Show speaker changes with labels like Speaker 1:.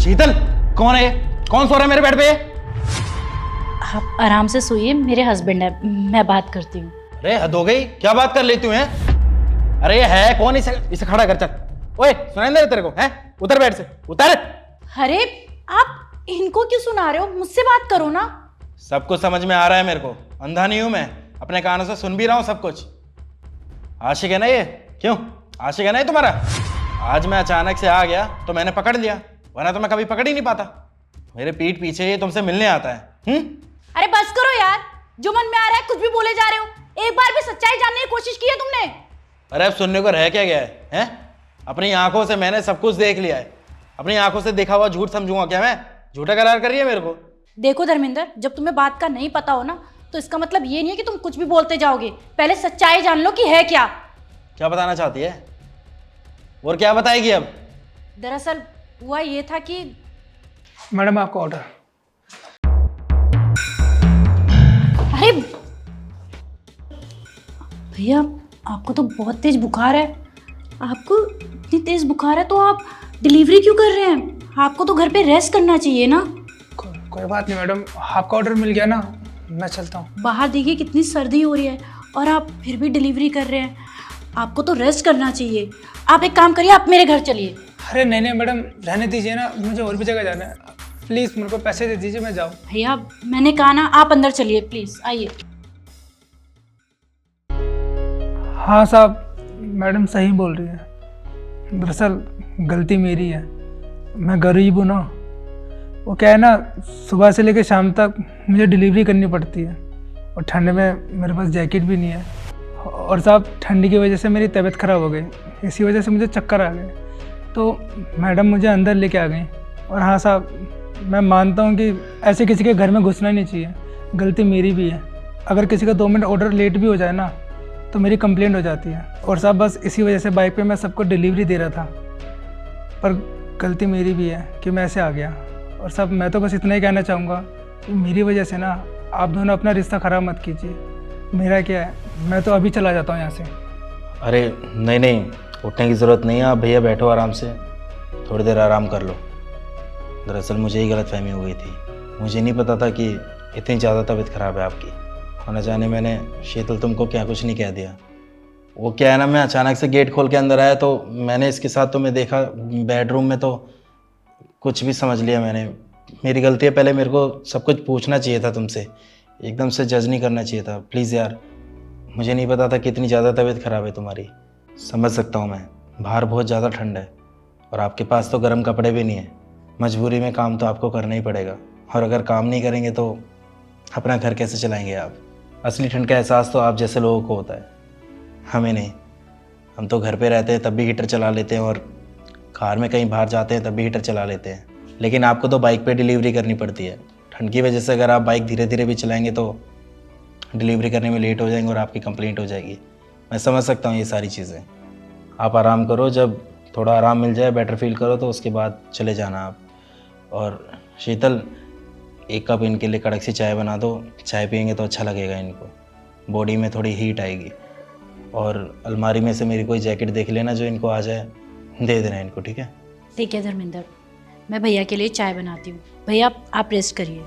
Speaker 1: शीतल, कौन है ये? कौन सो रहा है मेरे बेड पे?
Speaker 2: आप आराम से सोइए, मेरे हस्बैंड है, मैं बात करती हूँ।
Speaker 1: अरे हद हो गई, क्या बात कर लेती हूँ हैं? अरे ये है कौन? इसे खड़ा कर, चल। ओए सुनाई दे रहा तेरे को? हैं? उतर बेड से, उतर।
Speaker 2: अरे आप इनको क्यों सुना रहे हो? मुझसे बात करो ना।
Speaker 1: सब कुछ समझ में आ रहा है मेरे को, अंधा नहीं हूं मैं, अपने कानों से सुन भी रहा हूं सब कुछ। आशिक है ना ये? क्यों आशिक है ना ये तुम्हारा? आज मैं अचानक से आ गया तो मैंने पकड़ लिया, वरना तो मैं कभी पकड़ ही नहीं पाता। मेरे पीठ पीछे ये तुमसे मिलने आता है।
Speaker 2: अरे बस करो यार, जो मन में आ रहा है कुछ भी बोले जा रहे हो। एक बार भी सच्चाई जानने की कोशिश की है तुमने?
Speaker 1: अरे अब सुनने को रह क्या गया है, हैं? अपनी आंखों से मैंने सब कुछ देख लिया है, अपनी आंखों से देखा हुआ झूठ समझूंगा क्या मैं? झूठा करार कर रही है मेरे को?
Speaker 2: देखो धर्मेंद्र, जब तुम्हें बात का नहीं पता हो ना, तो इसका मतलब ये नहीं है कि तुम कुछ भी बोलते जाओगे। पहले सच्चाई जान लो कि है क्या।
Speaker 1: क्या बताना चाहती है और क्या बताएगी अब?
Speaker 2: दरअसल हुआ ये था कि
Speaker 3: मैडम आपका ऑर्डर।
Speaker 2: अरे भैया, आपको तो बहुत तेज बुखार है। आपको इतनी तेज बुखार है तो आप डिलीवरी क्यों कर रहे हैं? आपको तो घर पे रेस्ट करना चाहिए ना।
Speaker 3: कोई बात नहीं मैडम, आपका ऑर्डर मिल गया ना, मैं चलता हूँ।
Speaker 2: बाहर देखिए कितनी सर्दी हो रही है और आप फिर भी डिलीवरी कर रहे हैं। आपको तो रेस्ट करना चाहिए। आप एक काम करिए, आप मेरे घर चलिए।
Speaker 3: अरे नहीं मैडम, रहने दीजिए ना, मुझे और भी जगह जाना है। प्लीज़ मेरे को पैसे दे दीजिए, मैं जाऊँ।
Speaker 2: भैया मैंने कहा ना, आप अंदर चलिए प्लीज़, आइए।
Speaker 3: हाँ साहब, मैडम सही बोल रही है। दरअसल गलती मेरी है, मैं गरीब हूँ ना। वो क्या है ना, सुबह से लेकर शाम तक मुझे डिलीवरी करनी पड़ती है और ठंड में मेरे पास जैकेट भी नहीं है। और साहब ठंडी की वजह से मेरी तबीयत ख़राब हो गई, इसी वजह से मुझे चक्कर आ गए, तो मैडम मुझे अंदर लेके आ गई। और हाँ साहब, मैं मानता हूँ कि ऐसे किसी के घर में घुसना नहीं चाहिए, गलती मेरी भी है। अगर किसी का 2 मिनट ऑर्डर लेट भी हो जाए ना तो मेरी कंप्लेंट हो जाती है। और साहब बस इसी वजह से बाइक पे मैं सबको डिलीवरी दे रहा था, पर गलती मेरी भी है कि मैं ऐसे आ गया। और साहब मैं तो बस इतना ही कहना चाहूँगा कि मेरी वजह से ना आप दोनों अपना रिश्ता ख़राब मत कीजिए। मेरा क्या है, मैं तो अभी चला जाता हूँ यहाँ से।
Speaker 1: अरे नहीं नहीं, उठने की ज़रूरत नहीं है, आप भैया बैठो आराम से, थोड़ी देर आराम कर लो। दरअसल मुझे ही गलतफहमी हो गई थी, मुझे नहीं पता था कि इतनी ज़्यादा तबीयत ख़राब है आपकी। होना जाने मैंने शीतल तुमको क्या कुछ नहीं कह दिया। वो क्या है ना, मैं अचानक से गेट खोल के अंदर आया तो मैंने इसके साथ तुम्हें देखा बेडरूम में, तो कुछ भी समझ लिया मैंने। मेरी गलती है, पहले मेरे को सब कुछ पूछना चाहिए था तुमसे, एकदम से जज नहीं करना चाहिए था। प्लीज़ यार, मुझे नहीं पता था कि इतनी ज़्यादा तबीयत ख़राब है तुम्हारी। समझ सकता हूँ मैं, बाहर बहुत ज़्यादा ठंड है और आपके पास तो गर्म कपड़े भी नहीं है। मजबूरी में काम तो आपको करना ही पड़ेगा, और अगर काम नहीं करेंगे तो अपना घर कैसे चलाएंगे आप? असली ठंड का एहसास तो आप जैसे लोगों को होता है, हमें नहीं। हम तो घर पे रहते हैं तब भी हीटर चला लेते हैं, और कार में कहीं बाहर जाते हैं तब भी हीटर चला लेते हैं, लेकिन आपको तो बाइक पे डिलीवरी करनी पड़ती है। ठंड की वजह से अगर आप बाइक धीरे धीरे भी चलाएंगे तो डिलीवरी करने में लेट हो जाएंगे और आपकी कंप्लेंट हो जाएगी। मैं समझ सकता हूँ ये सारी चीज़ें। आप आराम करो, जब थोड़ा आराम मिल जाए, बेटर फील करो, तो उसके बाद चले जाना आप। और शीतल, 1 कप इनके लिए कड़क सी चाय बना दो, चाय पियेंगे तो अच्छा लगेगा इनको, बॉडी में थोड़ी हीट आएगी। और अलमारी में से मेरी कोई जैकेट देख लेना जो इनको आ जाए, दे देना इनको, ठीक है?
Speaker 2: ठीक है धर्मेंद्र, मैं भैया के लिए चाय बनाती हूँ। भैया आप रेस्ट करिए।